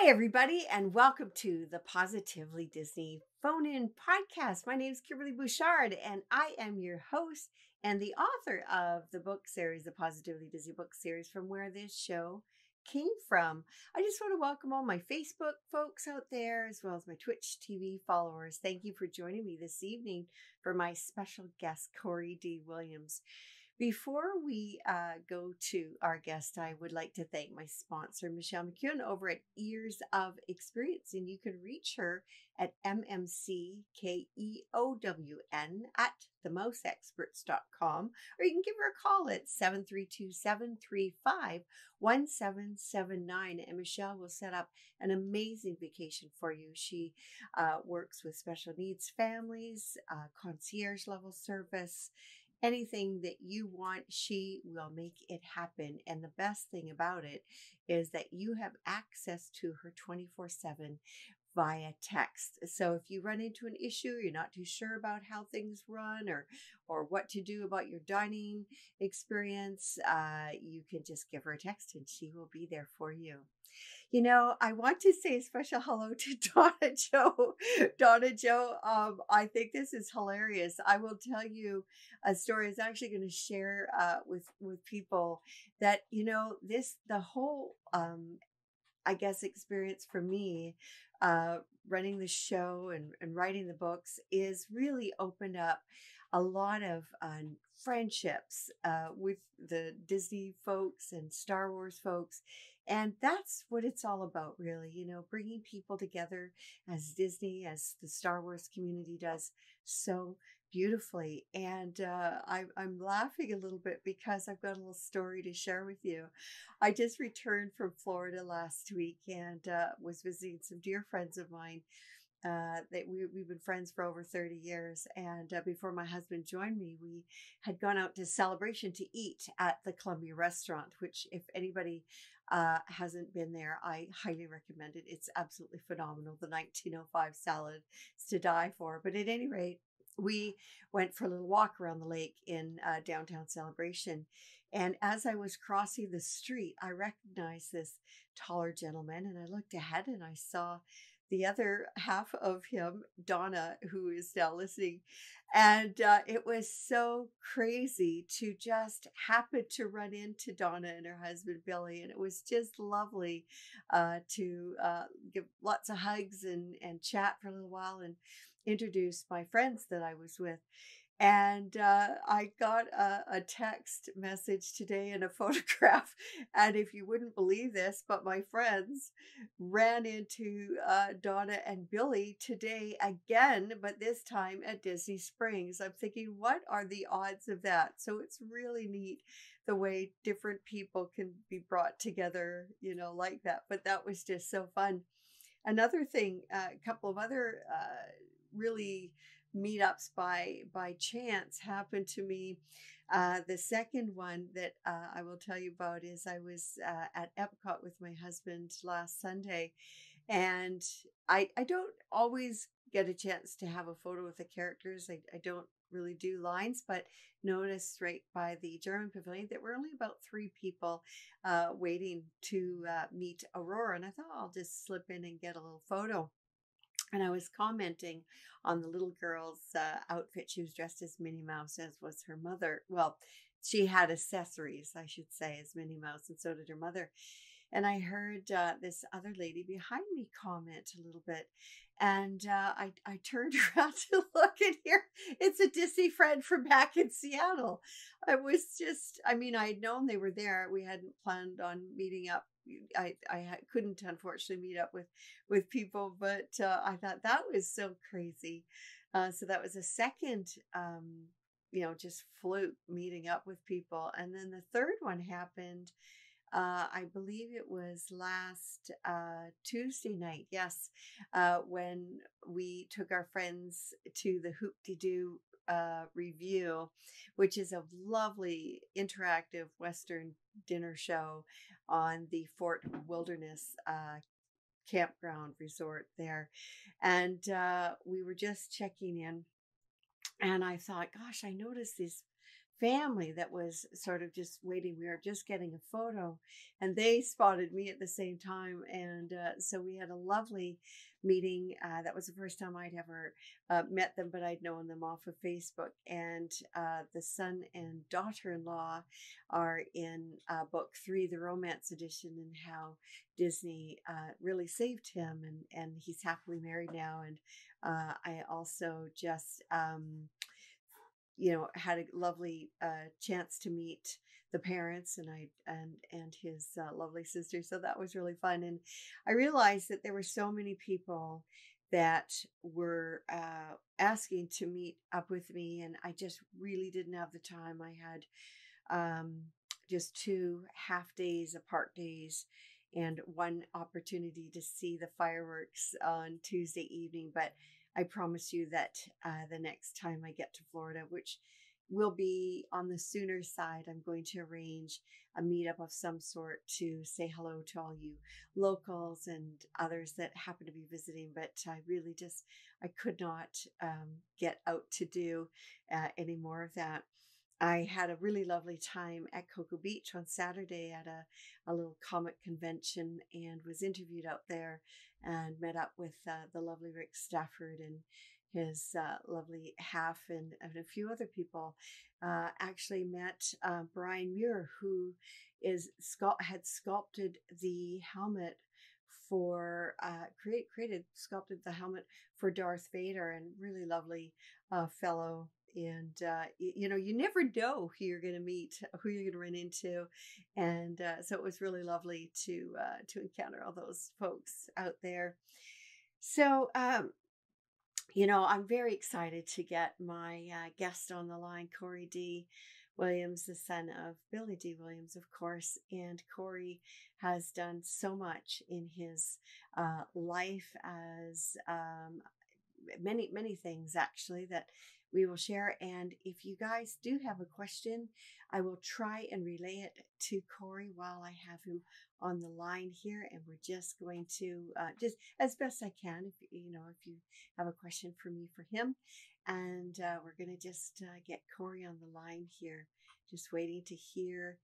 everybody, and welcome to the Positively Disney phone-in podcast. My name is Kimberly Bouchard, and I am your host and the author of the book series, the Positively Disney book series, from where this show came from. I just want to welcome all my Facebook folks out there, as well as my Twitch TV followers. Thank you for joining me this evening for my special guest, Corey D. Williams. Before we go to our guest, I would like to thank my sponsor, Michelle McEwen, over at Years of Experience. And you can reach her at MMCKEOWN at themouseexperts.com, or you can give her a call at 732-735-1779. And Michelle will set up an amazing vacation for you. She works with special needs families, concierge level service. Anything that you want, she will make it happen. And the best thing about it is that you have access to her 24/7 via text. So if you run into an issue, you're not too sure about how things run or what to do about your dining experience, you can just give her a text and she will be there for you. You know, I want to say a special hello to Donna Joe. Donna Joe, I think this is hilarious. I will tell you a story I was actually going to share with people that, you know, the whole, I guess, experience for me, running the show and writing the books is really opened up a lot of friendships with the Disney folks and Star Wars folks. And that's what it's all about, really, you know, bringing people together as Disney, as the Star Wars community does so beautifully. And I'm laughing a little bit because I've got a little story to share with you. I just returned from Florida last week and was visiting some dear friends of mine. That we've been friends for over 30 years. And before my husband joined me, we had gone out to Celebration to eat at the Columbia restaurant, which if anybody hasn't been there, I highly recommend it. It's absolutely phenomenal. The 1905 salad is to die for. But at any rate, we went for a little walk around the lake in downtown Celebration. And as I was crossing the street, I recognized this taller gentleman and I looked ahead and I saw the other half of him, Donna, who is now listening. And it was so crazy to just happen to run into Donna and her husband, Billy. And it was just lovely to give lots of hugs and chat for a little while and introduce my friends that I was with. And I got a text message today and a photograph. And if you wouldn't believe this, but my friends ran into Donna and Billy today again, but this time at Disney Springs. I'm thinking, what are the odds of that? So it's really neat the way different people can be brought together, you know, like that. But that was just so fun. Another thing, a couple of other really meetups by chance happened to me. The second one that I will tell you about is I was at Epcot with my husband last Sunday, and I don't always get a chance to have a photo with the characters. I don't really do lines, but noticed right by the German pavilion that we're only about 3 people waiting to meet Aurora, and I thought I'll just slip in and get a little photo. And I was commenting on the little girl's outfit. She was dressed as Minnie Mouse, as was her mother. Well, she had accessories, I should say, as Minnie Mouse, and so did her mother. And I heard this other lady behind me comment a little bit. And I turned around to look, and here it's a Disney friend from back in Seattle. I was just, I mean, I had known they were there. We hadn't planned on meeting up. I couldn't, unfortunately, meet up with people, but I thought that was so crazy. So that was a second, you know, just fluke meeting up with people. And then the third one happened, I believe it was last Tuesday night, yes, when we took our friends to the Hoop-de-Doo review, which is a lovely interactive Western dinner show on the Fort Wilderness campground resort there. And we were just checking in, and I thought, gosh, I noticed these family that was sort of just waiting. We were just getting a photo, and they spotted me at the same time. And so we had a lovely meeting. That was the first time I'd ever met them, but I'd known them off of Facebook. And the son and daughter-in-law are in book 3, the romance edition, and how Disney really saved him, and he's happily married now. And I also just had a lovely chance to meet the parents, and his lovely sister. So that was really fun. And I realized that there were so many people that were asking to meet up with me, and I just really didn't have the time. I had just 2 half days, apart days, and 1 opportunity to see the fireworks on Tuesday evening. But I promise you that the next time I get to Florida, which will be on the sooner side, I'm going to arrange a meetup of some sort to say hello to all you locals and others that happen to be visiting. But I could not get out to do any more of that. I had a really lovely time at Cocoa Beach on Saturday at a little comic convention, and was interviewed out there, and met up with the lovely Rick Stafford and his lovely half, and a few other people. Actually met Brian Muir, who had sculpted the helmet for sculpted the helmet for Darth Vader, and really lovely fellow. And you never know who you're going to meet, who you're going to run into, and so it was really lovely to encounter all those folks out there. So I'm very excited to get my guest on the line, Corey D. Williams, the son of Billy D. Williams, of course. And Corey has done so much in his life, as many things actually that we will share. And if you guys do have a question, I will try and relay it to Corey while I have him on the line here. And we're just going to just as best I can, if you have a question for me for him. And we're going to just get Corey on the line here, just waiting to hear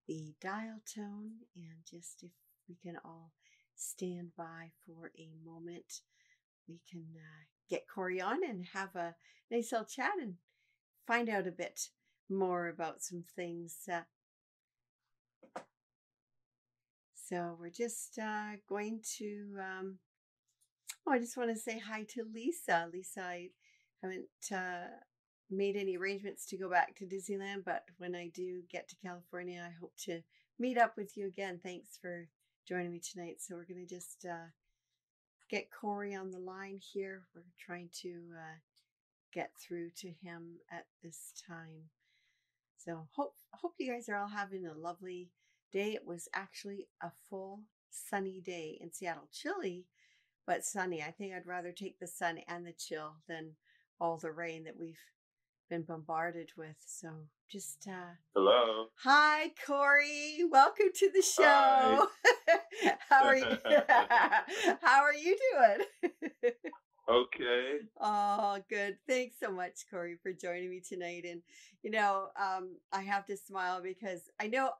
the dial tone. And just if we can all stand by for a moment, we can get Corey on and have a nice little chat and find out a bit more about some things. So we're just going to, I just want to say hi to Lisa. Lisa, I haven't made any arrangements to go back to Disneyland, but when I do get to California, I hope to meet up with you again. Thanks for joining me tonight. So we're going to just get Corey on the line here. We're trying to get through to him at this time. So hope you guys are all having a lovely day. It was actually a full sunny day in Seattle. Chilly, but sunny. I think I'd rather take the sun and the chill than all the rain that we've been bombarded with. So just hello. Hi, Corey. Welcome to the show. How are you? How are you doing? Okay. Oh, good. Thanks so much, Corey, for joining me tonight. And I have to smile because I know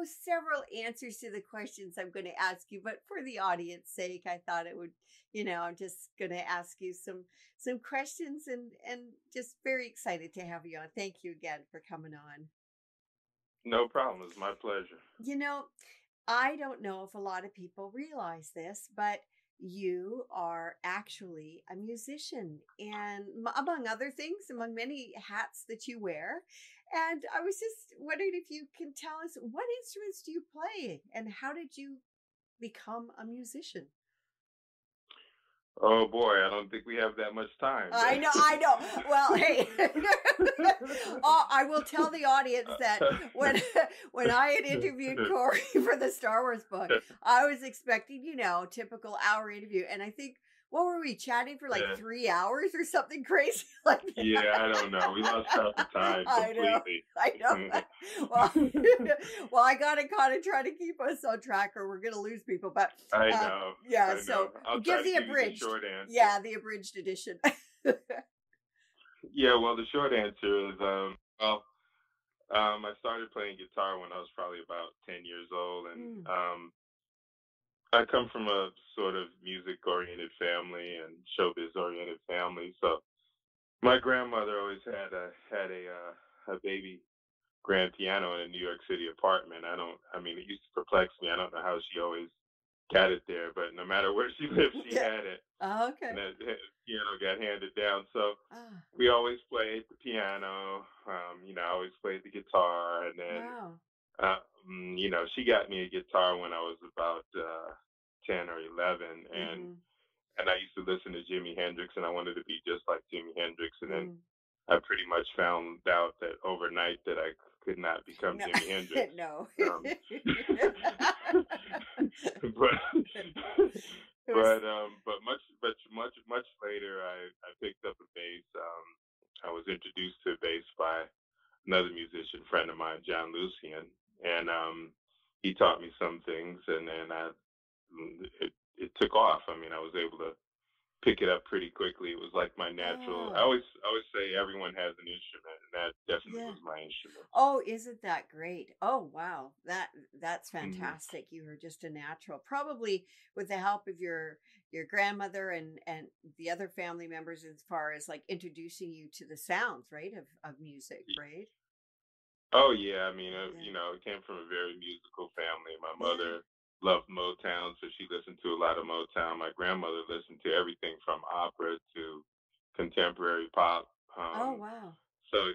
several answers to the questions I'm going to ask you, but for the audience sake, I thought it would, I'm just going to ask you some questions, and just very excited to have you on. Thank you again for coming on. No problem. It's my pleasure. I don't know if a lot of people realize this, but you are actually a musician, and among other things, among many hats that you wear. And I was just wondering if you can tell us, what instruments do you play, and how did you become a musician? Oh boy, I don't think we have that much time. I know. Well, hey, I will tell the audience that when I had interviewed Corey for the Star Wars book, I was expecting, typical hour interview. And I think, what were we chatting for, like 3 hours or something crazy like that? Yeah, I don't know. We lost track of time completely. I know. Well, I got to kind of try to keep us on track, or we're going to lose people. But I know. Yeah, so I'll give the abridged. The short answer. Yeah, the abridged edition. Yeah, well, the short answer is, I started playing guitar when I was probably about 10 years old, and Mm. I come from a sort of music-oriented family and showbiz-oriented family. So my grandmother always had a baby grand piano in a New York City apartment. I mean, it used to perplex me. I don't know how she always got it there, but no matter where she lived, she Yeah. had it, Oh, okay. and that piano got handed down. So Ah, we always played the piano. I always played the guitar, and then wow. she got me a guitar when I was about 10 or 11, and Mm-hmm. I used to listen to Jimi Hendrix, and I wanted to be just like Jimi Hendrix, and then Mm. I pretty much found out that overnight that I could not become No, Jimi Hendrix. no. Um, but It was. but much later, I picked up a bass. I was introduced to bass by another musician friend of mine, John Lucian, and he taught me some things, and then it took off. I mean, I was able to pick it up pretty quickly. It was like my natural. I Oh, always say everyone has an instrument, and that definitely yeah. was my instrument. Oh, isn't that great? Oh, wow. That's Hmm. fantastic. You were just a natural. Probably with the help of your grandmother and the other family members as far as like introducing you to the sounds, right? Of music, right? Oh yeah, I mean, Yeah. it came from a very musical family. My Yeah. mother loved Motown, so she listened to a lot of Motown. My grandmother listened to everything from opera to contemporary pop. Oh, Um, wow. so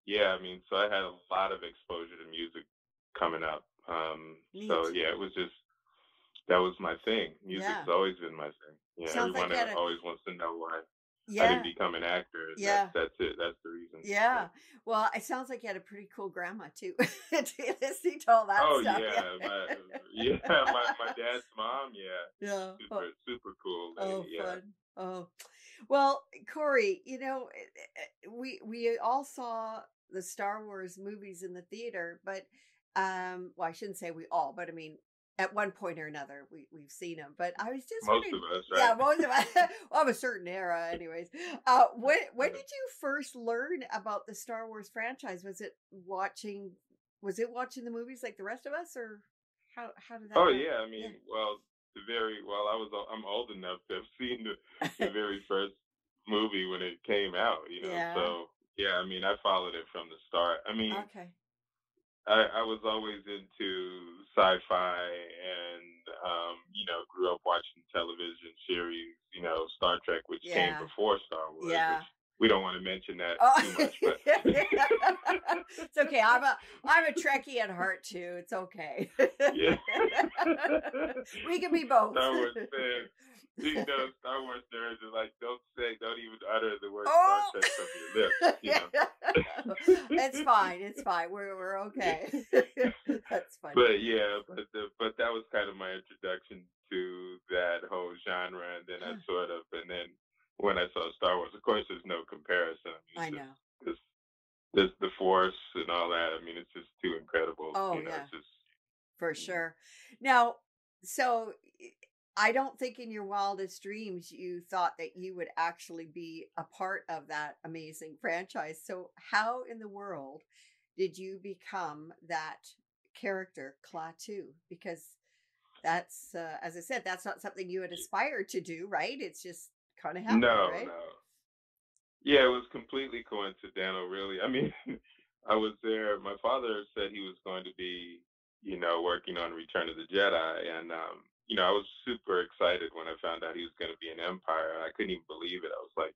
yeah, I mean, so I had a lot of exposure to music coming up. So Neat. yeah, it was just that was my thing. Music's Yeah. always been my thing. Yeah, Sounds like everyone you had a always wants to know why I didn't yeah. become an actor. Yeah. That's it. That's the reason. Yeah. Yeah. Well, it sounds like you had a pretty cool grandma too. To listening to all that Oh stuff. Yeah. yeah, my dad's mom. Yeah, Yeah. Oh, super cool oh, lady. Yeah. fun. Oh, well, Corey, we all saw the Star Wars movies in the theater, but well, I shouldn't say we all, but I mean, at one point or another, we've seen them. But I was just Most of wondering, us, yeah, right? most of us of a certain era, anyways. When did you first learn about the Star Wars franchise? Was it watching the movies like the rest of us, or how did that Oh go? yeah, I Yeah, mean, well, the very well, I'm old enough to have seen the very first movie when it came out. yeah, So yeah, I mean, I followed it from the start. I mean, okay, I was always into sci-fi and grew up watching television series, Star Trek, which came yeah. before Star Wars, which Yeah. we don't want to mention that Oh, too much, but it's okay. I'm a Trekkie at heart too. It's okay. yeah. We can be both. Star Wars fans, Star Wars nerds are like, don't even utter the word Star Oh, Trek from your lips. it's fine. It's fine. We're okay. That's funny. But yeah, but that was kind of my introduction to that whole genre, and then and then when I saw Star Wars, of course, there's no comparison. I mean, I it's just know. the Force and all that. I mean, it's just too incredible. Oh yeah. It's just For you know. sure. Now, so I don't think in your wildest dreams you thought that you would actually be a part of that amazing franchise. So, how in the world did you become that character, Klaatu? Because that's, as I said, that's not something you had aspired to do, right? It's just kind of happened, No, right? no. Yeah, it was completely coincidental, really. I mean, I was there. My father said he was going to be, working on Return of the Jedi, and I was super excited when I found out he was going to be in Empire, and I couldn't even believe it. I was like,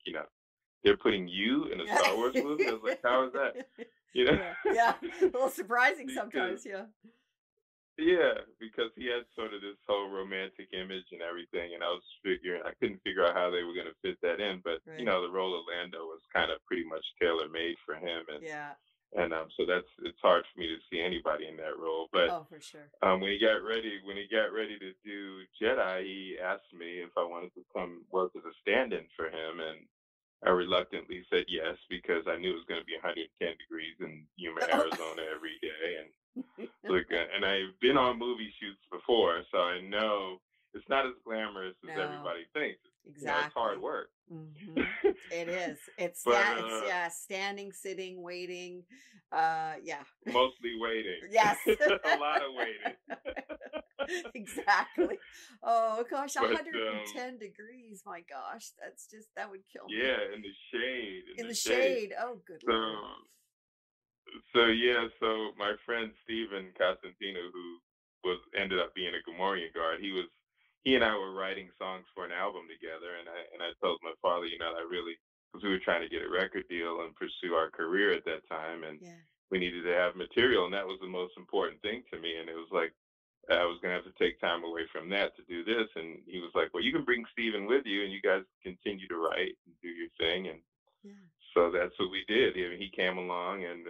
they're putting you in a Yeah. Star Wars movie. I was like, how is that? You know, Yeah. Yeah. A little surprising because sometimes. Yeah. yeah, because he had sort of this whole romantic image and everything, and I couldn't figure out how they were going to fit that in. But Right. the role of Lando was kind of pretty much tailor made for him, Yeah. and so it's hard for me to see anybody in that role. But Oh, for sure. when he got ready to do Jedi, he asked me if I wanted to come work as a stand-in for him, and I reluctantly said yes because I knew it was going to be 110 degrees in Yuma, Arizona every day, and look, and I've been on movie shoots before, so I know it's not as glamorous as No, everybody thinks. It's hard exactly. work. Hmm. It is. But It's yeah, standing, sitting, waiting. Yeah. Mostly waiting. Yes. A lot of waiting. Exactly. Oh gosh, But 110 degrees. My gosh, that's just that would kill me. yeah, in the shade, in In the the shade. shade. Oh, good So Lord. so my friend Steven Costantino, who was ended up being a Gamorrean guard, he and I were writing songs for an album together, and I told my father, I really, because we were trying to get a record deal and pursue our career at that time, and Yeah. we needed to have material, and that was the most important thing to me, and it was like I was gonna have to take time away from that to do this, and he was like, "Well, you can bring Steven with you, and you guys continue to write and do your thing," and Yeah. so that's what we did. He came along, and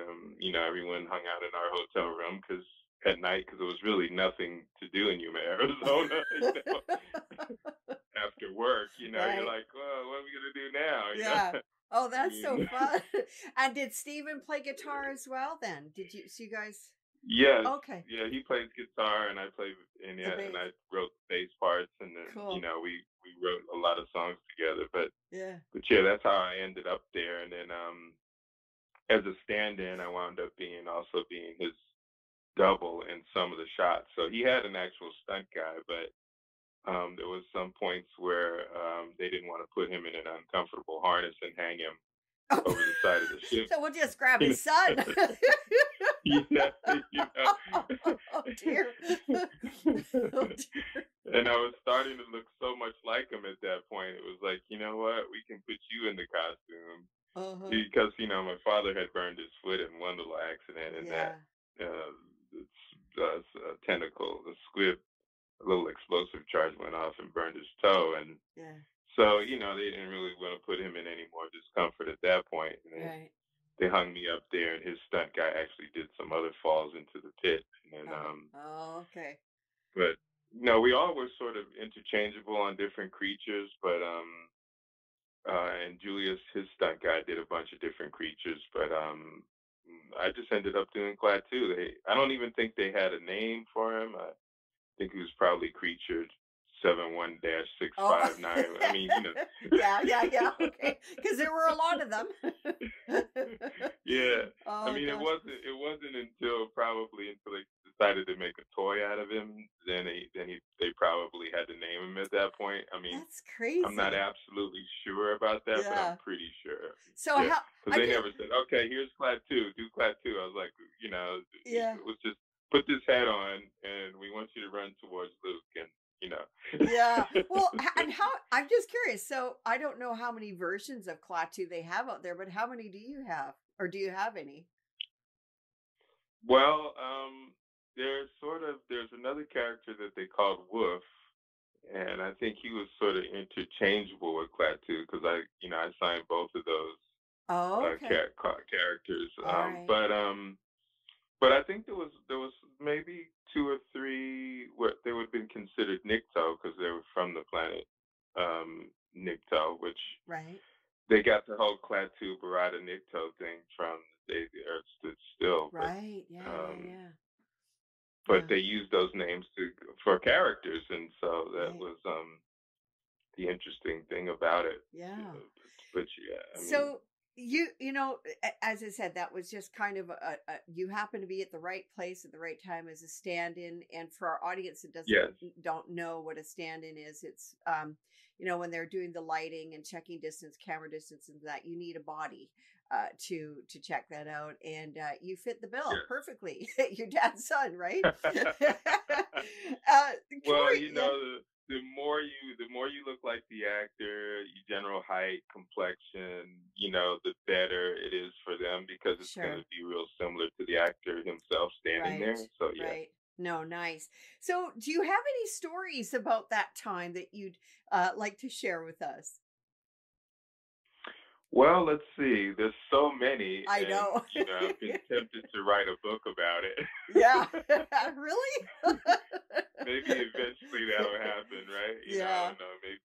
everyone hung out in our hotel room because at night, because there was really nothing to do in Yuma, Arizona. After work, you're Right. like, "Well, what are we gonna do now?" Yeah. Oh, I that's so mean, fun. And did Steven play guitar as well then? Did you so you guys yes, okay. yeah, he plays guitar, and I play, and The yeah, and bass. I wrote bass parts, and then Cool. we wrote a lot of songs together. Yeah. But yeah, that's how I ended up there, and then as a stand-in, I wound up being his double in some of the shots. So he had an actual stunt guy, but there was some points where they didn't want to put him in an uncomfortable harness and hang him Oh, over the side of the ship. so we'll just grab You his son. know, yeah, Oh dear. Oh dear. and I was starting to look so much like him at that point. It was like, you know what, we can put you in the costume Uh-huh. because my father had burned his foot in one little accident, and that Yeah. uh, tentacle, the squib, a little explosive charge went off and burned his toe, and Yeah. so they didn't really want to put him in any more discomfort at that point, and then Right. they hung me up there, and his stunt guy actually did some other falls into the pit, and then Oh. Oh, okay. but we all were sort of interchangeable on different creatures, but and Julius, his stunt guy, did a bunch of different creatures, but I just ended up doing Klaatu. I don't even think they had a name for him. I think he was probably Creature 71-659. Oh. I mean, Yeah, yeah, yeah. Okay. Because there were a lot of them. yeah. I Oh mean, it gosh. wasn't until they decided to make a toy out of him, they probably had to name him at that point. I mean, That's I'm not crazy. absolutely sure about that, but I'm Yeah. pretty sure. So Yeah, how because I they just never said, "Okay, here's Klaatu, do Klaatu." I was like, yeah. it was just put this hat on, and we want you to run towards Luke, and you know. Yeah. Well, and how I'm just curious. So I don't know how many versions of Klaatu they have out there, but how many do you have? Or do you have any? Well, there's another character that they called Wolf, and I think he was sort of interchangeable with Klaatu because I signed both of those Oh, okay. characters. All right. But I think there was maybe two or three where they would have been considered Nikto because they were from the planet Nikto, which Right. they got the whole Klaatu Barada Nikto thing from the day the Earth stood still. Right. Yeah, yeah, Um, yeah. but Yeah. they used those names for characters, and so that Right. was the interesting thing about it. Yeah. But yeah, I mean, So as I said, that was just kind of a you happen to be at the right place at the right time as a stand-in. And for our audience that doesn't yes, don't know what a stand-in is, it's when they're doing the lighting and checking distance, camera distance, and that you need a body to check that out, and you fit the bill perfectly. Your dad's son, right? well, Corey, yeah, the more you look like the actor, your general height, complexion, the better it is for them because it's going to sure. be real similar to the actor himself standing Right, there. So yeah. right. No, nice. So, do you have any stories about that time that you'd like to share with us? Well, let's see. There's so many, I and know. I've been tempted to write a book about Yeah. it. Really? Maybe eventually that'll happen, right? I Yeah. don't know. Maybe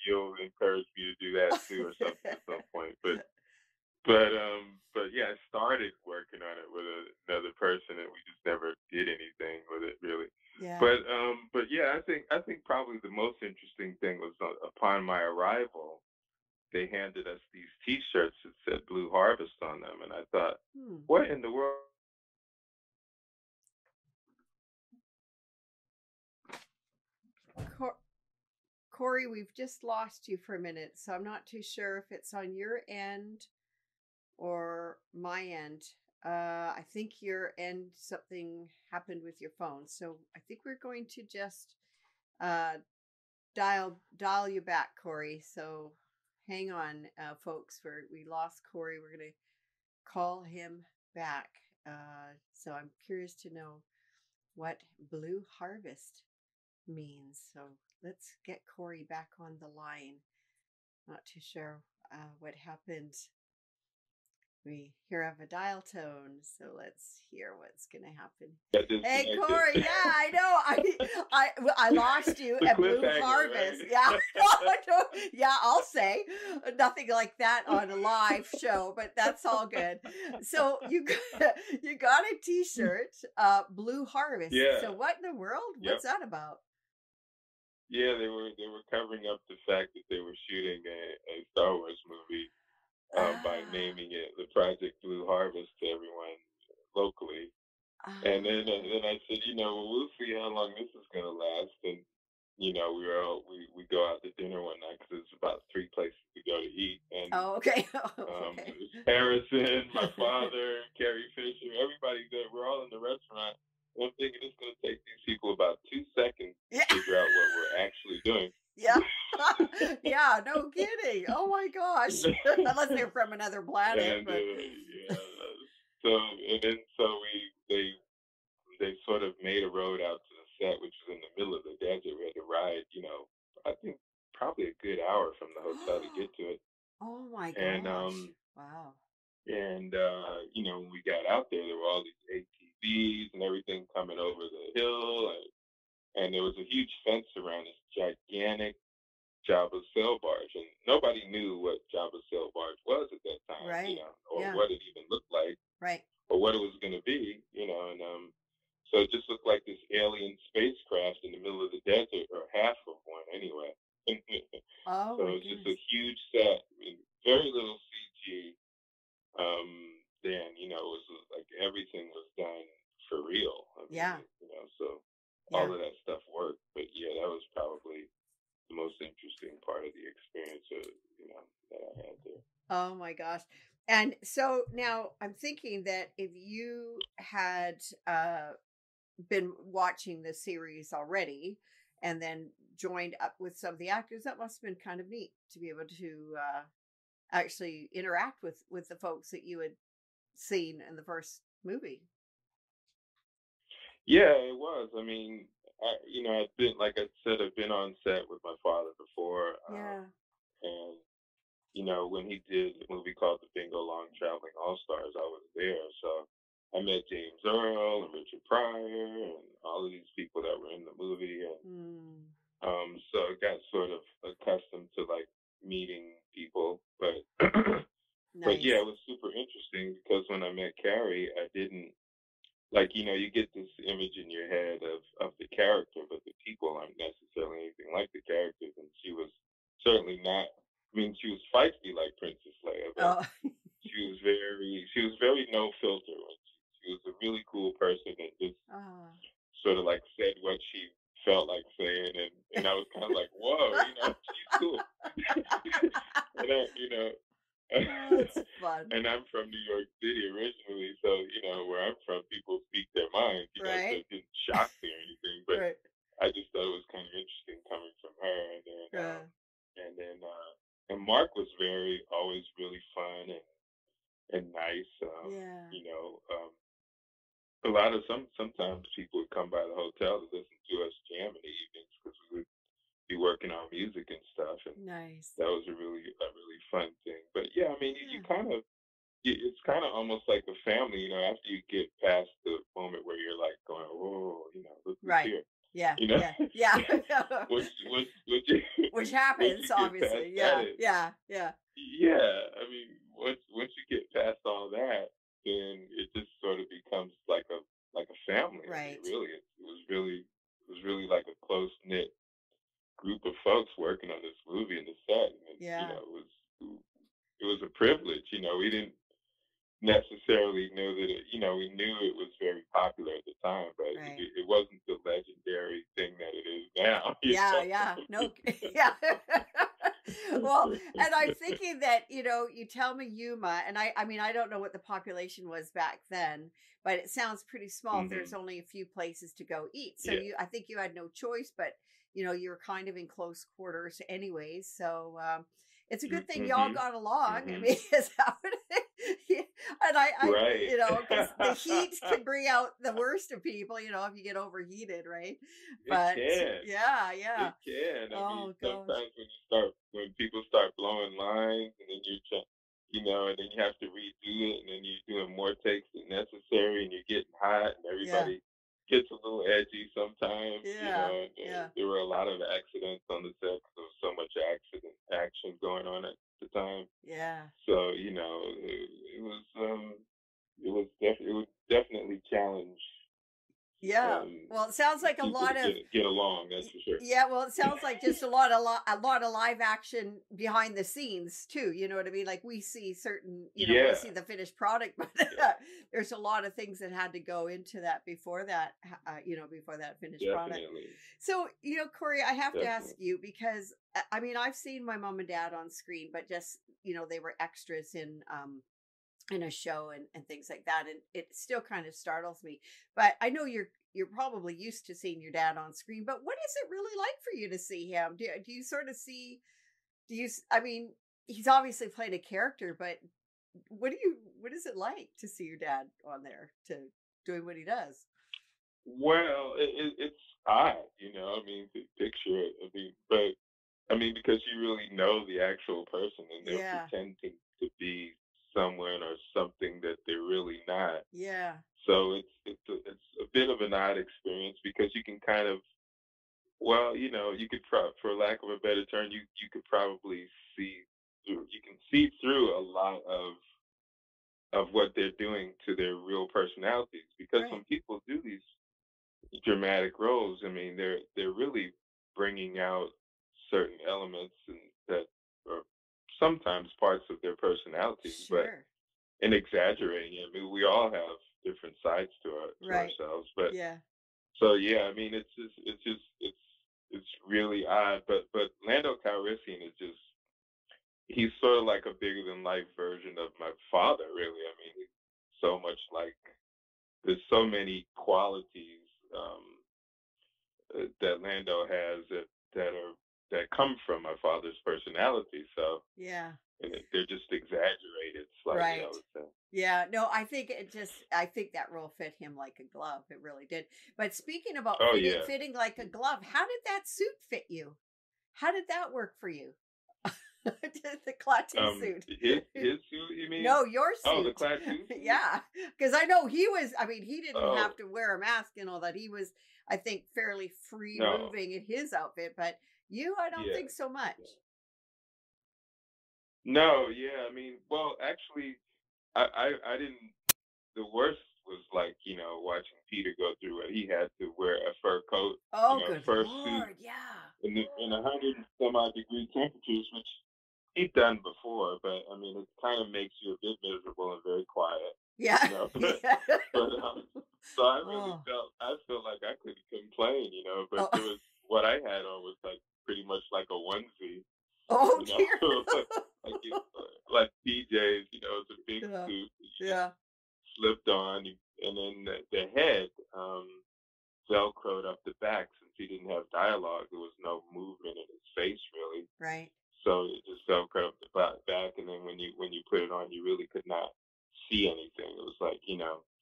you'll encourage me to do that too, or something at some point. But yeah, I started working on it with another person, and we just never did anything with it really. Yeah. But yeah, I think probably the most interesting thing was upon my arrival. they handed us these T-shirts that said Blue Harvest on them, and I thought, Hmm. what in the world? Cor- Corey, we've just lost you for a minute, so I'm not too sure if it's on your end or my end. I think your end, something happened with your phone, so I think we're going to just uh, dial you back, Corey. So hang on, folks. We lost Corey. We're gonna call him back. So I'm curious to know what Blue Harvest means. So let's get Corey back on the line. Not too sure what happened. We hear of a dial tone, so let's hear what's gonna happen. Hey Corey, yeah, I know. I lost you The at Blue cliffhanger, Harvest. right? Yeah, yeah, I'll say nothing like that on a live show, but that's all good. So you got a T-shirt, Blue Harvest. Yeah. So what in the world? Yep. What's that about? Yeah, they were covering up the fact that they were shooting a Star Wars movie by Ah, naming it the Project Blue Harvest to everyone locally. And then ah. I said, well, we'll see how long this is gonna last. And we go out to dinner one night because there's about 3 places to go to eat, and Oh, okay. Oh, it okay. was Harrison, my father, Carrie Fisher, everybody there. We're all in the restaurant. And I'm thinking it's gonna take these people about 2 seconds to Yeah. figure out what we're actually doing. Yeah. Yeah, no kidding. Oh my gosh. Unless they're from another planet, And but yeah, so they sort of made a road out to the set, which was in the middle of the desert. We had to ride, I think probably a good hour from the hotel to get to it. oh my And gosh. Wow. when we got out there, there were all these ATVs and everything coming over the hill, and there was a huge fence around this gigantic Java sail barge, and nobody knew what Java sail barge was at that time, Right. or Yeah. what it even looked like, Right. or what it was going to be, and so it just looked like this alien spacecraft in the middle of the desert, or half of one anyway. Oh So my it was just a goodness. huge set, very little CG. Then it was like everything was done for real. I mean, Yeah. so all Yeah. of that stuff worked. But yeah, that was probably the most interesting part of the experience, that I had there. Oh my gosh. And so now I'm thinking that if you had been watching the series already and then joined up with some of the actors, that must have been kind of neat to be able to actually interact with the folks that you had seen in the first movie. Yeah, it was. I mean, I've been, like I said, I've been on set with my father before, Yeah. and when he did a movie called The Bingo Long Traveling All Stars, I was there. So I met James Earl and Richard Pryor and all of these people that were in the movie, and Mm, so I got sort of accustomed to like meeting people, but but yeah, nice. it was super interesting because when I met Carrie, I didn't like you get this image in your head of the character, but the people aren't necessarily anything like the characters, and she was certainly not. I mean, she was feisty like Princess Leia, but Oh, she was very no filter. She was a really cool person and just oh. sort of like said what she felt like saying, and I was kind of like, whoa, she's cool. and I, you know, Oh, that's fun. and I'm from New York City originally, so where I'm from, people speak their mind, so Right. it didn't shock me or anything, but Right. I just thought it was kind of interesting coming from her, Yeah. and then and Mark was very always really fun and nice, Yeah. you know. A lot of sometimes people would come by the hotel to listen to us jam in the evenings because we would be working on music and stuff, and Nice. that was a really fun thing. But yeah, I mean, you Yeah. kind of it's kind of almost like a family, after you get past the moment where you're like going, whoa, look who's Right. here, Yeah. you know. Yeah. Yeah. once you Which once you happens, get past obviously. that, Yeah. Yeah. Yeah. yeah, I mean, once you get past all that, then it just sort of becomes like a family. I mean, Right. really, it was really like a close knit group of folks working on this movie in the set, and Yeah. it privilege. We didn't necessarily know that we knew it was very popular at the time, but Right. it wasn't the legendary thing that it is now. Yeah, yeah. No, yeah. Well, and I'm thinking that, you tell me Yuma, and I mean, I don't know what the population was back then, but it sounds pretty small if there's Hmm. only a few places to go eat. So Yeah. I think you had no choice, but you were kind of in close quarters anyways. So it's a good thing y'all Hmm. got along. I Hmm. mean, is that what yeah, and Right. because the heat can bring out the worst of people, if you get overheated, right? It But can. yeah, yeah. It can. I mean, Oh gosh. sometimes when people start blowing lines, and then and then you have to redo it, and then you're doing more takes than necessary, and you're getting hot, and Yeah. everybody gets a little edgy sometimes. Yeah. And Yeah. there were a lot of accidents on the set because there was so much action going on at the time. Yeah. So it was definitely challenge Yeah. Well, it sounds like a people to lot of get along. That's for sure. yeah, well, it sounds like just a lot of live action behind the scenes too. You know what I mean? Like we see certain, we Yeah, see the finished product, but yeah, there's a lot of things that had to go into that before that, before that finished product. definitely, So, Corey, I have to ask definitely. you because I mean, I've seen my mom and dad on screen, but just, they were extras in a show and things like that, and it still kind of startles me, but I know you're probably used to seeing your dad on screen, but what is it really like for you to see him? Do you sort of see I mean, he's obviously playing a character, but what is it like to see your dad on there to doing what he does? Well, it's odd, I mean, to picture it. I mean, but I mean, because you really know the actual person, and they're Yeah. pretending to be someone or something that they're really not. Yeah. So it's a bit of an odd experience because you can kind of, well, you could for lack of a better term, you could probably see you can see through a lot of what they're doing to their real personalities, because Right. when people do these dramatic roles, I mean, they're really bringing out certain elements and that are sometimes parts of their personalities, but Sure. and exaggerating it. I mean, we all have different sides to Right. ourselves, but Yeah. so yeah, I mean, it's really odd. But Lando Calrissian is just he's sort of like a bigger than life version of my father, really. I mean, he's so much like there's so many qualities that Lando has that come from my father's personality. So Yeah. and they're just exaggerated slightly, I Right. would say. Yeah, no, I think that role fit him like a glove. It really did. But speaking about Oh fitting yeah. fitting like a glove, how did that suit fit you? How did that work for you? The Klaatu suit. His suit, you mean? No, your Oh, the suit. Klaatu suit? Yeah, because I know I mean, he didn't have Oh to wear a mask and all that. He was, I think, fairly free no. moving in his outfit, but you, I don't Yeah. think so much. Yeah. No, yeah, I mean, well, actually, I didn't. The worst was like watching Peter go through it. He had to wear a fur coat, Oh, good fur suit Lord. Yeah. in 100 and some odd degree temperatures, which he'd done before. But I mean, it kind of makes you a bit miserable and very quiet, Yeah. But Yeah. so Oh. I felt like I couldn't complain, But Oh. there was what I had on was like pretty much like a onesie, Oh you know, dear. like like PJs, it's a big Yeah. suit that you just Yeah. slipped on, and then the head velcroed up the back since he didn't have dialogue. There was no movement in his face really, Right. so it just velcroed up the back, and then when you put it on, you really could not see anything. It was like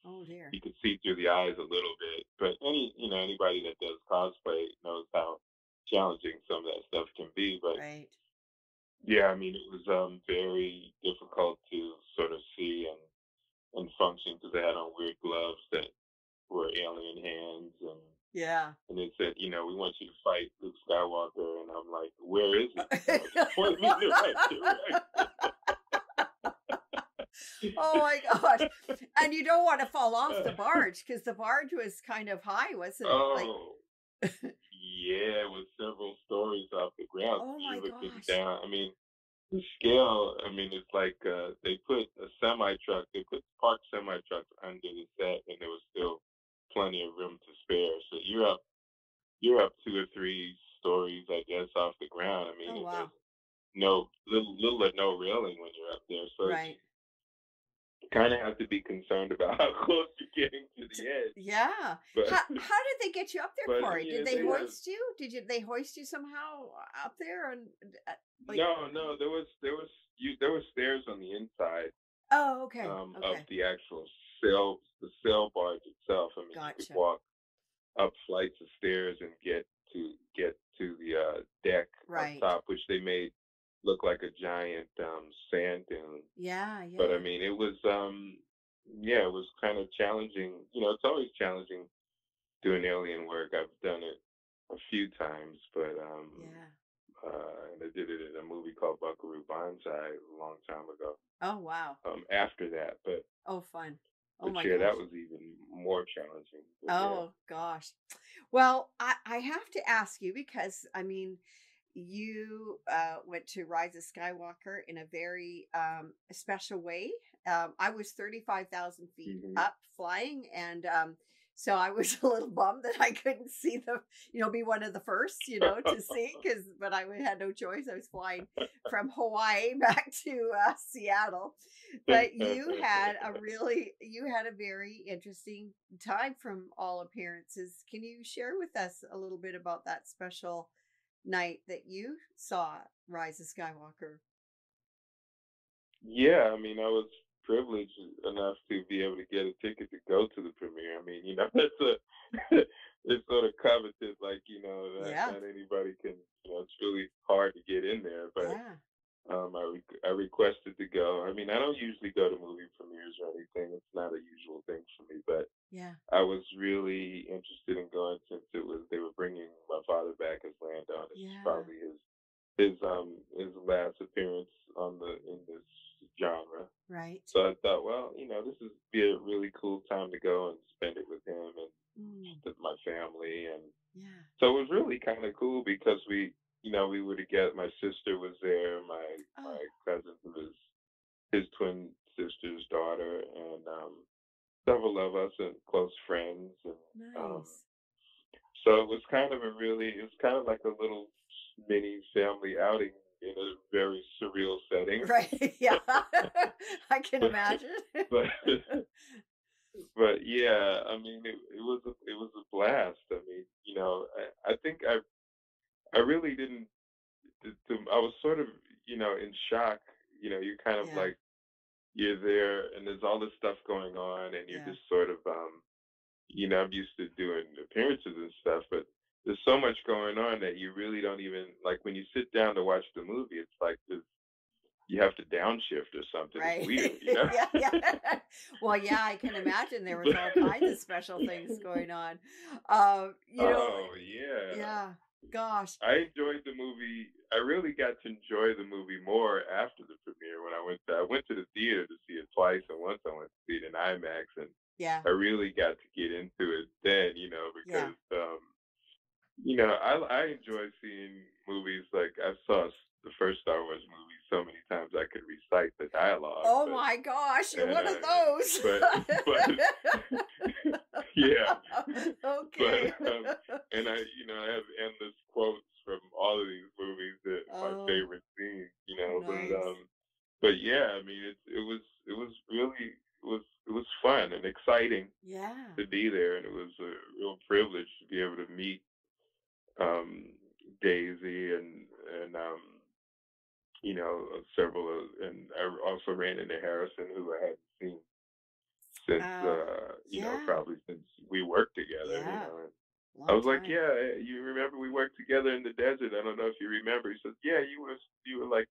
Oh dear. you could see through the eyes a little bit. But anybody that does cosplay knows how challenging some of that stuff can be. But Right. yeah, I mean, it was very difficult to sort of see and function because they had on weird gloves that were alien hands, Yeah. and they said, we want you to fight Luke Skywalker, and I'm like, where is he? Just point me in the right direction. Oh my gosh. And you don't want to fall off the barge because the barge was kind of high, wasn't it? Like, Oh, yeah, with several stories off the ground, so oh my you're looking gosh. down. I mean, the scale, I mean, it's like they put a semi truck, they put parked semi trucks under the set, and there was still plenty of room to spare. So you're up 2 or 3 stories, I guess, off the ground. I mean, Oh, and there's wow. no little or no railing when you're up there, so it's Right. kind of have to be concerned about how close you're getting to T- the edge. yeah. But How did they get you up there, but I Corey? mean, Did they they have hoist you? They hoist you somehow up there and like? no. There was stairs on the inside Oh, okay. of Okay. the actual the sail barge itself. I mean, you could Gotcha. walk up flights of stairs and get to the deck up Right. top, which they made look like a giant sand dune. Yeah, But I yeah. mean, it was yeah, it was kind of challenging. It's always challenging doing alien work. I've done it a few times, but Yeah. and I did it in a movie called Buckaroo Banzai a long time ago. Oh, wow. After that, but Oh, fun. Oh but my yeah, that gosh. was even more challenging. But yeah. Oh gosh. Well, I have to ask you because I mean, you went to Rise of Skywalker in a very special way. I was 35,000 feet Hmm. up flying, and so I was a little bummed that I couldn't see be one of the first, to see but I had no choice. I was flying from Hawaii back to Seattle. But you had a very interesting time from all appearances. Can you share with us a little bit about that special night that you saw Rise of Skywalker? Yeah, I mean, I was privileged enough to be able to get a ticket to go to the premiere. I mean, that's it's sort of coveted, like, Yeah. not anybody can, it's really hard to get in there, but Yeah. I requested to go. I mean, I don't usually go to movie premieres or anything. It's not a usual thing for me, but Yeah. I was really interested in going since they were bringing my father back as Lando. And this is Yeah. probably his last appearance in this genre. Right. So I thought, well, this is be a really cool time to go and spend it with him and Mm, with my family. And yeah. so it was really kind of cool because we were together. My sister was there, Oh, my cousin who was his twin sister's daughter, and several of us and close friends. And nice. so it was kind of like a little mini family outing in a very surreal setting. Right. Yeah. I can imagine. but but yeah, I mean, it was a blast. I mean, I think I really didn't. I was sort of in shock. You're kind of Yeah. like you're there, and there's all this stuff going on, and you're Yeah. just sort of I'm used to doing appearances and stuff, but there's so much going on that you really don't even like when you sit down to watch the movie. It's like you have to downshift or something. It's Right. weird. Yeah, yeah. Well, yeah, I can imagine there was all kinds of special things going on. Um, you know, Oh yeah. yeah, gosh. I enjoyed the movie. I really got to enjoy the movie more after the premiere when I went to the theater to see it twice, and once I went to see it in IMAX, and Yeah, I really got to get into it then, yeah. because I enjoy seeing movies. Like I saw the first Star Wars movie so many times I could recite the dialogue, Oh but my gosh, you're and one of those. but yeah, Okay. but and I have endless quotes from all of these movies that my Oh, favorite scenes, nice. but yeah, I mean it was really it was fun and exciting Yeah. to be there, and it was a real privilege to be able to meet um Daisy and several and I also ran into Harrison, who I hadn't seen since Oh, yeah. probably since we worked together, Yeah. and I Long was like, time. yeah, you remember we worked together in the desert? I don't know if you remember. He says, yeah, you were like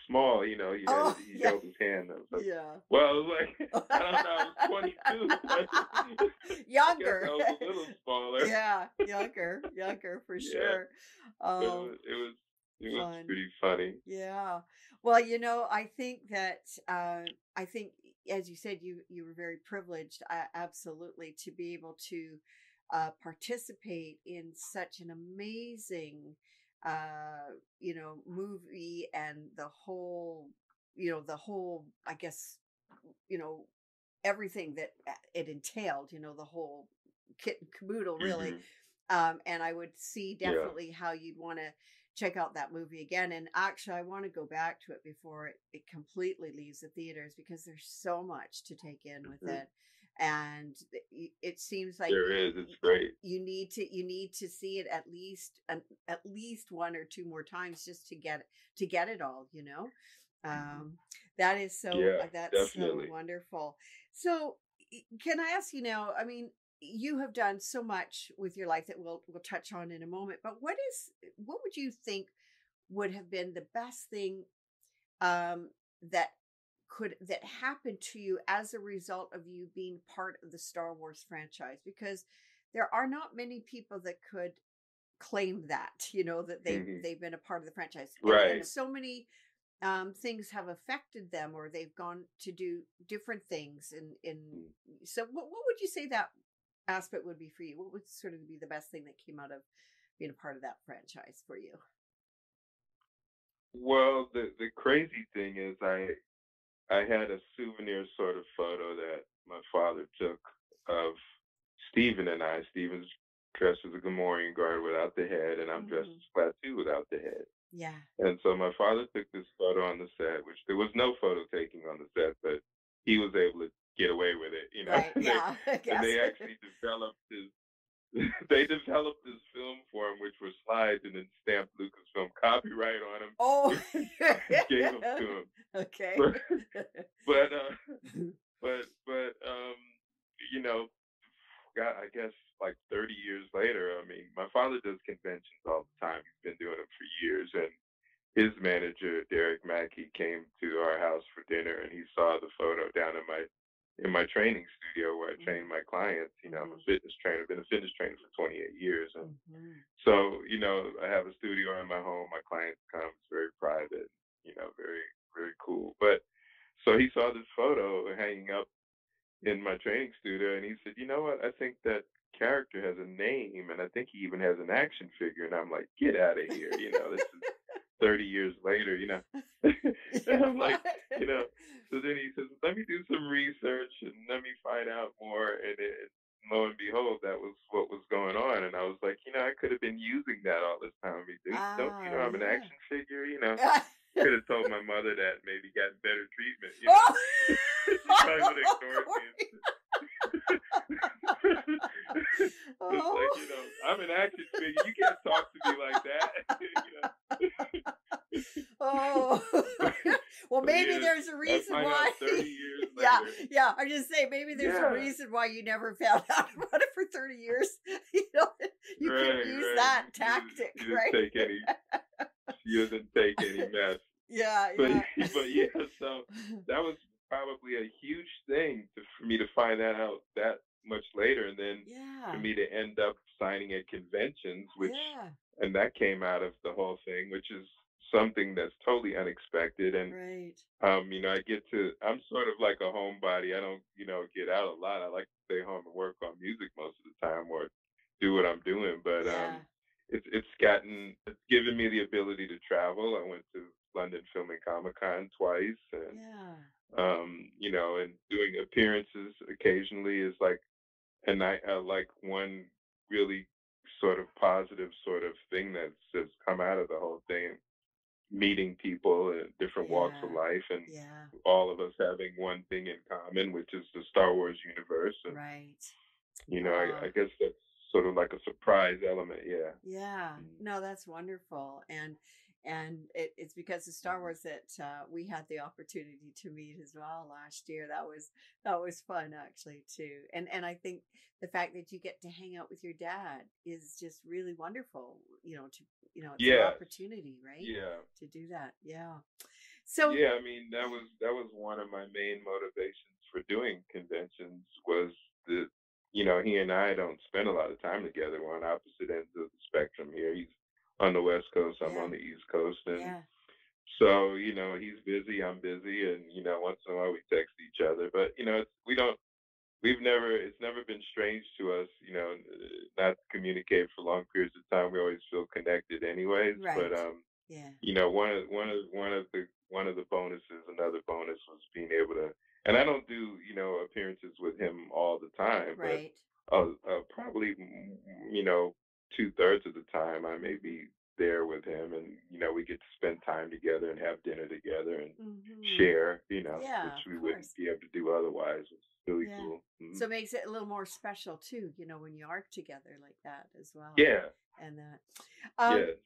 small, Oh, he yeah. held his hand. I was like, Yeah. well, I was like, I don't know, I was 22. I guess I Younger. was a little smaller. Yeah, younger for Yeah, sure. but it Oh, was it was it was fun. pretty funny. Yeah. Well, I think that I think as you said you were very privileged absolutely to be able to participate in such an amazing movie and the whole, I guess, you know, everything that it entailed, the whole kit and caboodle, really. Hmm. And I would see Yeah. definitely how you'd want to check out that movie again. And actually, I want to go back to it before it completely leaves the theaters, because there's so much to take in with Hmm. it. And it seems like There is. It's great. you need to see it at least one or two more times just to get it all. Um, that is so Yeah, that's so definitely. wonderful. So, can I ask you now? I mean, you have done so much with your life that we'll touch on in a moment. But what would you think would have been the best thing um, that that happened to you as a result of you being part of the Star Wars franchise? Because there are not many people that could claim that, that they've Hmm. they've been a part of the franchise, and Right. so many things have affected them, or they've gone to do different things. So what would you say that aspect would be for you? What would sort of be the best thing that came out of being a part of that franchise for you? Well, the crazy thing is, I had a souvenir sort of photo that my father took of Stephen and I. Stephen's dressed as a Gamorrean guard without the head, and I'm dressed Hmm. as Klaatu without the head. Yeah. And so my father took this photo on the set, which there was no photo taking on the set, but he was able to get away with it, Right. And they Yeah. I and guess. they actually developed his they developed this film for him, which were slides, and then stamped Lucasfilm copyright on him Oh. and gave them to him. Okay. But but uh, but you know, God, I guess like 30 years later, I mean, my father does conventions all the time. He's been doing them for years, and his manager, Derek Mackey, came to our house for dinner, and he saw the photo down in my training studio where I train Hmm. my clients. I'm Hmm. a fitness trainer, been a fitness trainer for 28 years, and Hmm. so I have a studio in my home. My clients come; it's very private, very very cool. But so he saw this photo hanging up in my training studio, and he said, "You know what? I think that character has a name, and I think he even has an action figure." And I'm like, "Get out of here! This is 30 years later." And Yeah. I'm like, you know. So then he says, "Let me do some research and let me find out more." And lo and behold, that was what was going on. And I was like, I could have been using that all this time. I mean, don't you Ah, know I'm an yeah. action figure? Could have told my mother that, maybe got better treatment. Oh, She probably would have ignored me. Corey. It's like, Oh. I'm an action figure. You can't talk to me like that. Oh. but, Well, but maybe yeah, there's a I reason find out why. 30 years Yeah, later. yeah. I just say maybe there's a Yeah, reason why you never found out about it for 30 years. You know, you could have right, used right. that tactic, She didn't right? take any. She doesn't take any mess. Yeah, But yeah. but yeah, so that was probably a huge thing for me to find that out that much later, and then for Yeah, me to end up signing at conventions, yeah. and that came out of the whole thing, which is something that's totally unexpected. And Right. I'm sort of like a homebody. I don't, get out a lot. I like to stay home and work on music most of the time, or do what I'm doing. But Yeah, it's given me the ability to travel. I went to London Film and Comic Con twice, and yeah, and doing appearances occasionally is like, and I like one really sort of positive sort of thing that's come out of the whole thing, meeting people in different walks of yeah, life, and yeah. all of us having one thing in common, which is the Star Wars universe. And Right. I Oh, guess that's sort of like a surprise element. Yeah. yeah. Mm. No, that's wonderful. And it's because of Star Wars that we had the opportunity to meet as well last year. That was fun, actually, too. And I think the fact that you get to hang out with your dad is just really wonderful. It's an Yes. opportunity, right, Yeah. to do that. Yeah. So, Yeah. I mean, that was one of my main motivations for doing conventions, was that he and I don't spend a lot of time together. We're on opposite ends of the spectrum here. He's on the West Coast, I'm on yeah, the East Coast, and yeah, so, he's busy, I'm busy, and once in a while we text each other. But it's never been strange to us, not communicate for long periods of time, we always feel connected anyways. But Right. Yeah. one of the bonuses, another bonus was being able to, and I don't do appearances with him all the time, but Right. probably 2/3 of the time I may Mhm. be there with him, and we get to spend time together and have dinner together and Mhm. share, which Yeah, of we wouldn't course. be able to do otherwise. It's really Yeah. cool. So it makes it a little more special too, when you are together like that as well. Yeah. And um Yes.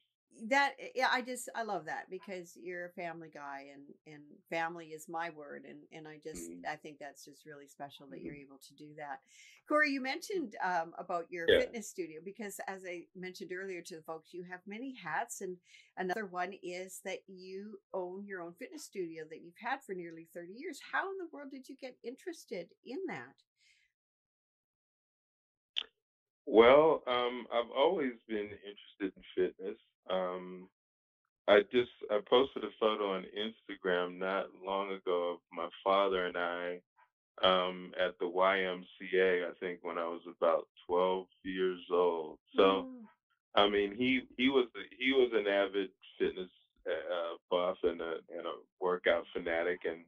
yeah, I love that because you're a family guy, and family is my word, and Mhm. I think that's just really special that you're Mhm. able to do that. Corey, you mentioned about your Yeah. fitness studio, because as I mentioned earlier to the folks, you have many hats, and another one is that you own your own fitness studio that you've had for nearly 30 years. How in the world did you get interested in that? Well, I've always been interested in fitness. I posted a photo on Instagram not long ago of my father and I at the YMCA. I think when I was about 12 years old. So Mm, I mean, he was an avid fitness buff and a workout fanatic and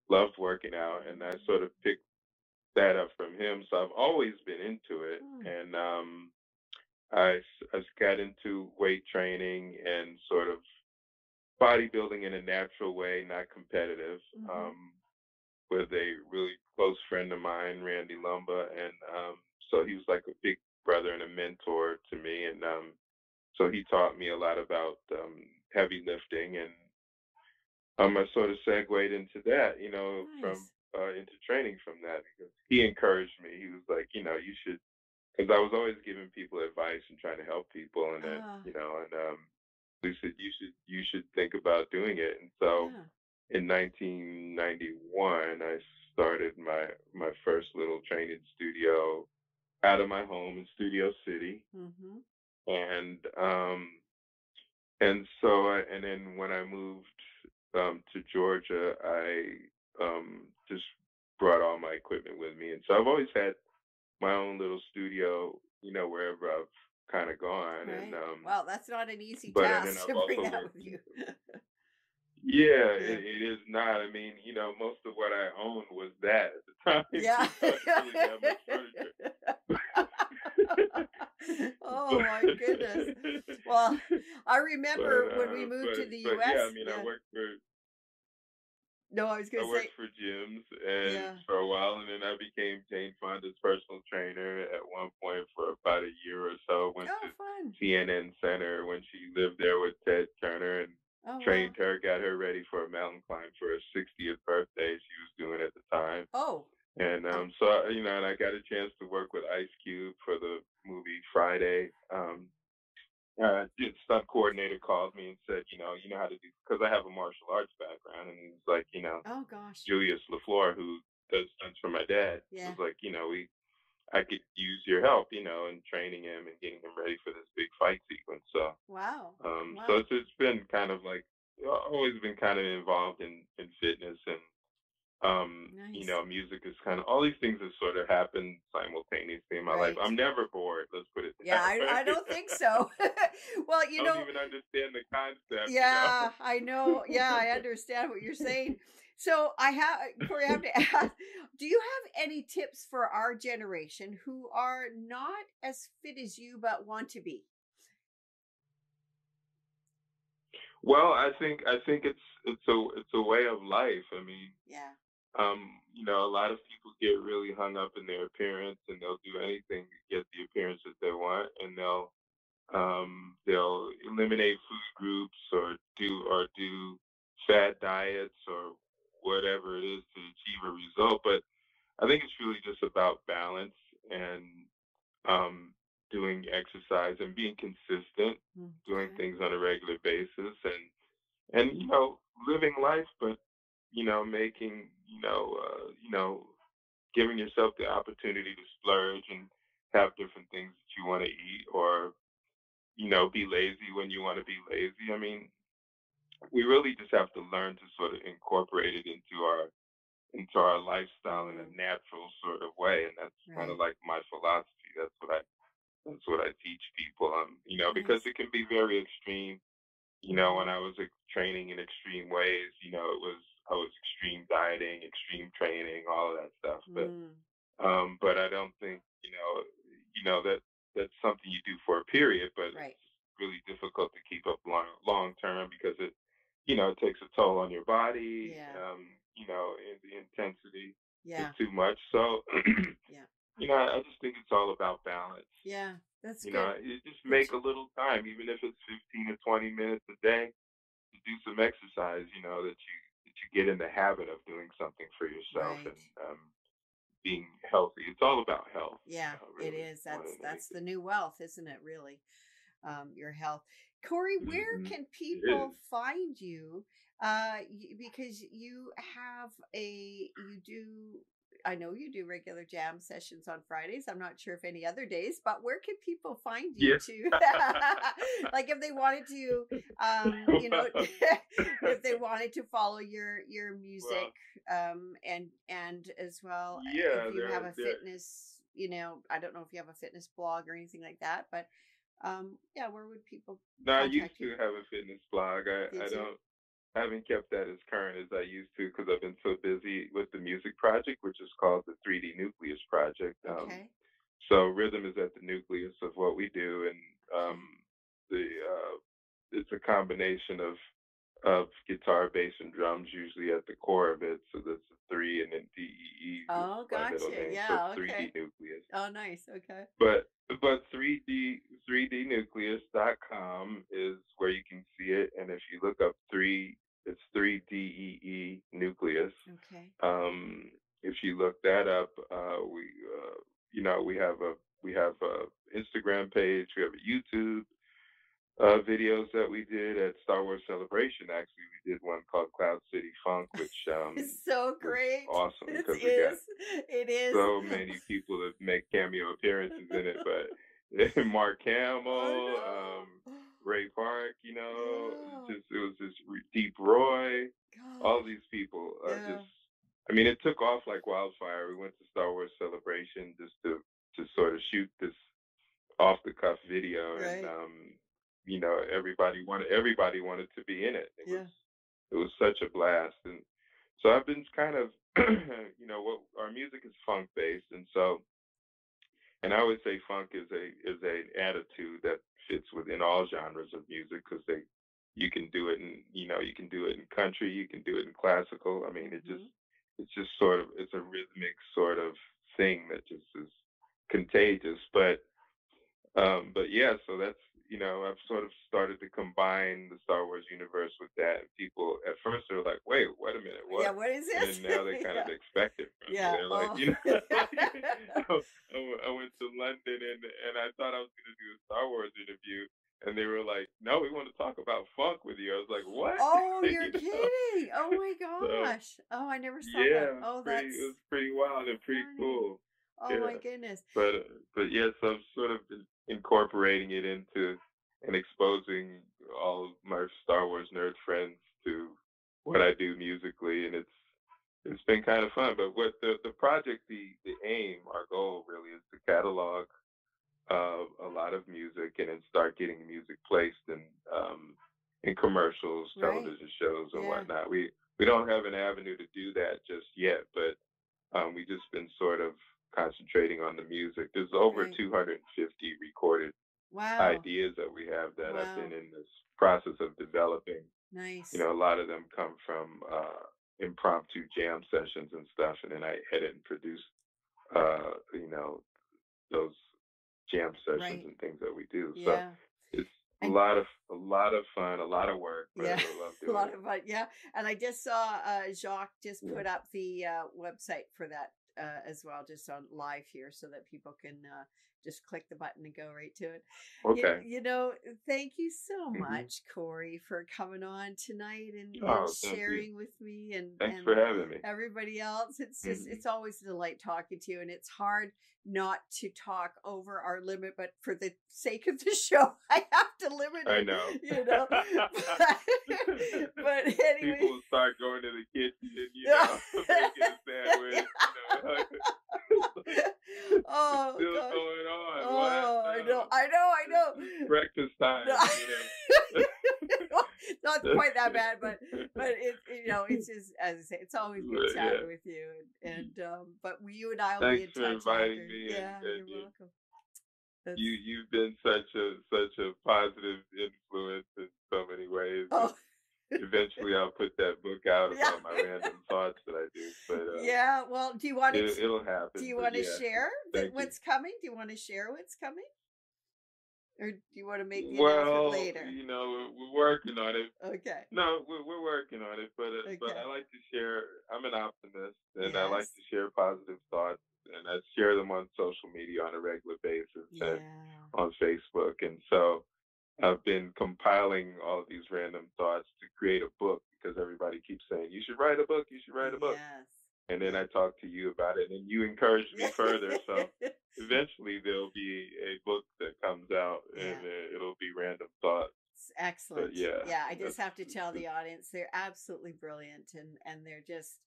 loved working out, and I sort of picked that up from him. So I've always been into it, mm, and I got into weight training and sort of bodybuilding in a natural way, not competitive, mm-hmm. um, with a really close friend of mine, Randy Lumba, and so he was like a big brother and a mentor to me, and so he taught me a lot about heavy lifting, and I sort of segued into that, from Nice. into training from that because he encouraged me. He was like, you should, because I was always giving people advice and trying to help people, and then Ah, and he said you should think about doing it. And so yeah. in 1991, I started my first little training studio out of my home in Studio City, Mm-hmm. and and then when I moved to Georgia, I just brought all my equipment with me, and so I've always had my own little studio, wherever I've kind of gone, and Right. Well, that's not an easy but and then task I've to bring also that worked. with you. Yeah, Yeah. it is not. I mean, most of what I owned was that at the time. Yeah. I didn't really have much furniture. Oh my goodness. but Well, I remember when we moved to the but yeah, I US. mean, Yeah. No, I was going I to worked say, for gyms and yeah. for a while, and then I became Jane Fonda's personal trainer at one point for about a year or so. Went Oh, to fun. CNN Center when she lived there with Ted Turner and Oh, wow. trained her, got her ready for a mountain climb for her 60th birthday she was doing at the time. Oh, And oh, so, and I got a chance to work with Ice Cube for the movie Friday. Stunt coordinator called me and said, you know how to do, because I have a martial arts background, and he was like, oh gosh. Julius LaFleur, who does stunts for my dad, Yeah. was like, I could use your help, in training him and getting him ready for this big fight sequence. So, Wow. so Wow. it's been kind of like always been kind of involved in fitness and Nice. music is kind of all these things that sort of happen simultaneously in my life. Right. I'm never bored. Let's put it Yeah, that way. I don't think so. Well, I don't even understand the concept. yeah, I know. Yeah, I understand what you're saying. So Corey, I have to ask, do you have any tips for our generation who are not as fit as you but want to be? Well, I think it's a way of life. I mean, Yeah. a lot of people get really hung up in their appearance, and they'll do anything to get the appearance that they want, and they'll eliminate food groups or do fat diets or whatever it is to achieve a result. But I think it's really just about balance and um, doing exercise and being consistent, doing Okay. things on a regular basis, and living life, but making giving yourself the opportunity to splurge and have different things that you want to eat, or be lazy when you want to be lazy. I mean, we really just have to learn to sort of incorporate it into our lifestyle in a Mm, natural sort of way, and that's kind of right. like my philosophy. That's balance what I teach people. Because Nice. it can be very extreme. Mm-hmm. When I was training in extreme ways, I was extreme dieting, extreme training, all of that stuff. Mm, But I don't think that that's something you do for a period, but right. it's really difficult to keep up long term because it takes a toll on your body. Yeah. And the intensity is Yeah. too much. So, Yeah. I just think it's all about balance. Yeah. That's good. You just Good. make a little time, even if it's 15 to 20 minutes a day, to do some exercise. That you get in the habit of doing something for yourself Right. and being healthy. It's all about health, Yeah, it really, is. more That's than that's the anything. new wealth, isn't it, really? Your health. Corey, where Hmm. can It people is. find you? Because you have you do, I know you do regular jam sessions on Fridays. I'm not sure if any other days, but where can people find you Yeah. to, like if they wanted to, if they wanted to follow your music, Well, and as well, if yeah, you have a there. fitness, I don't know if you have a fitness blog or anything like that, but yeah, where would people No, I used contact you? to have a fitness blog. Did you? I haven't kept that as current as I used to because I've been so busy with the music project, which is called the 3D Nucleus Project. Okay. So rhythm is at the nucleus of what we do, and Okay. the it's a combination of guitar, bass, and drums usually at the core of it. So that's the three, and then DEE is Oh, my middle gotcha. name. So it's Yeah. 3D Okay. Nucleus. Oh, nice. Okay. But 3dnucleus.com is where you can see it, and if you look up it's 3DEE Nucleus. Okay. Um, if you look that up, we have a Instagram page, we have a YouTube videos that we did at Star Wars Celebration. Actually, we did one called Cloud City Funk, which It's so was great. awesome It because we got is. It is. so many people that make cameo appearances in it. But Mark Oh Hamill, no. Ray Park, Yeah. it was just Deep Roy, all God. these people. Yeah. I mean, it took off like wildfire. We went to Star Wars Celebration just to sort of shoot this off the cuff video, and Right. everybody wanted to be in it. Yeah. It was such a blast, and so I've been kind of what our music is funk based, and I would say funk is an attitude that fits within all genres of music because they you can do it in you can do it in country, you can do it in classical. I mean, Mm-hmm. it's just sort of it's a rhythmic sort of thing that just is contagious. But yeah, so that's I've sort of started to combine the Star Wars universe with that. And people at first are like, wait a minute, Yeah. what? What is And this? then now they kind of Yeah. expect it from me. Yeah. They're like, Oh. I went to London and I thought I was going to do a Star Wars interview, and they were like, no, we want to talk about funk with you. I was like, what? Oh, you're you know? kidding. Oh my So gosh. Oh, I never saw that. yeah, Oh, it that's was pretty wild and pretty funny. cool. Oh my Yeah. goodness. But yes, I've sort of been incorporating it into and exposing all of my Star Wars nerd friends to what I do musically, and it's been kind of fun. But what the project, the aim, our goal really is to catalog a lot of music and then start getting music placed in commercials, Right. television shows, and Yeah. whatnot. We don't have an avenue to do that just yet, but we just been sort of concentrating on the music. There's over Right. 250 recorded Wow. ideas that we have that I've been Wow. in this process of developing. Nice. A lot of them come from impromptu jam sessions and stuff, and then I edit and produce, uh, you know, those jam sessions Right. and things that we do. So Yeah. it's And a lot of fun, a lot of work, but yeah, I love a doing lot it. of fun. Yeah. And I just saw Jacques just Yeah. put up the website for that as well, just on live here so that people can just click the button and go right to it. Okay. Thank you so Hmm. much, Corey, for coming on tonight and Oh, thank you. sharing with me Thanks and for having me. everybody else. Hmm. It's always a delight talking to you, and it's hard not to talk over our limit, but for the sake of the show, I have to limit I know. it. But People anyway. will start going to the kitchen, Yeah. making a sandwich. Oh What's still gosh. going on? What? Oh, I know. I know. Breakfast time. No. You know. Not quite that bad, but it's just, as I say, it's always good chatting with you, but you and I will be in Thanks for touch inviting after. me, Yeah, and you're welcome. you've been such a positive influence in so many ways. Oh. Eventually, I'll put that book out Yeah. about my random thoughts that I do. But yeah. Well, do you want to? it'll happen. Do you But want to yeah, share thank you. what's coming? Do you want to share what's coming, or do you want to make the announcement Well, later? we're working on it. Okay. No, we're working on it, but Okay. I like to share. I'm an optimist, and I like Yes. to share positive thoughts, and I share them on social media on a regular basis and Yeah. on Facebook. And so I've been compiling all of these random thoughts to create a book because everybody keeps saying you should write a book, you should write a book, Yes. and then Yeah. I talk to you about it, and you encouraged me further. So eventually there'll be a book that comes out, and Yeah. it'll be random thoughts. Excellent. But yeah, Yeah, I just have to tell the audience they're absolutely brilliant, and they're just,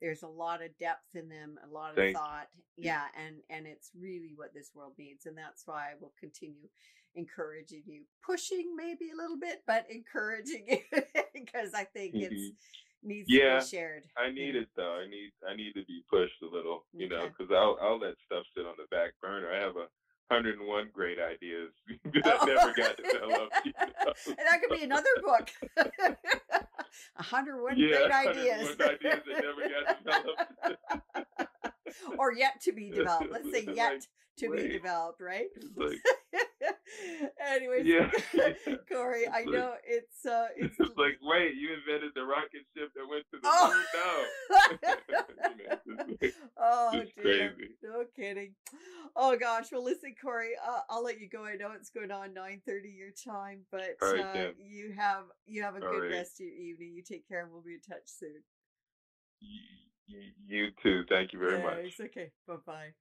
there's a lot of depth in them, a lot of thank thought. you. Yeah, and it's really what this world needs, and that's why I will continue encouraging you, pushing maybe a little bit, but encouraging you because I think it's needs to be shared. I need it though. I need to be pushed a little, Okay. because I'll let stuff sit on the back burner. I have 101 great ideas that Oh. never got developed. And that could be another book. 101 great ideas. 101 ideas that never got developed. Or yet to be developed. Let's say yet to be wait. developed, right? Like, Anyways, yeah. Corey, I know it's like, wait, you invented the rocket ship that went to the moon? No. Oh it's dear, crazy. no kidding. Oh gosh, well listen, Corey, I'll let you go. I know it's going on 9:30 your time, but All right, Kim. you have a All good right. rest of your evening. You take care, and we'll be in touch soon. You too. Thank you very much. It's okay. Bye-bye.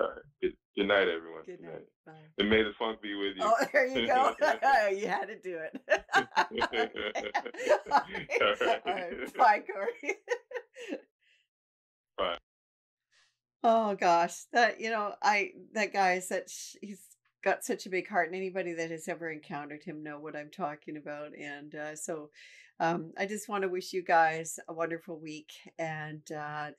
All right. Good night, everyone. Good night. Bye. And may the funk be with you. Oh, there you go. You had to do it. All right. Bye, Corey. Bye. Oh gosh, that guy is he's got such a big heart, and anybody that has ever encountered him know what I'm talking about. And I just want to wish you guys a wonderful week, and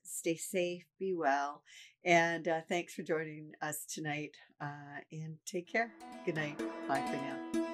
stay safe, be well, and thanks for joining us tonight. And take care. Good night. Bye for now.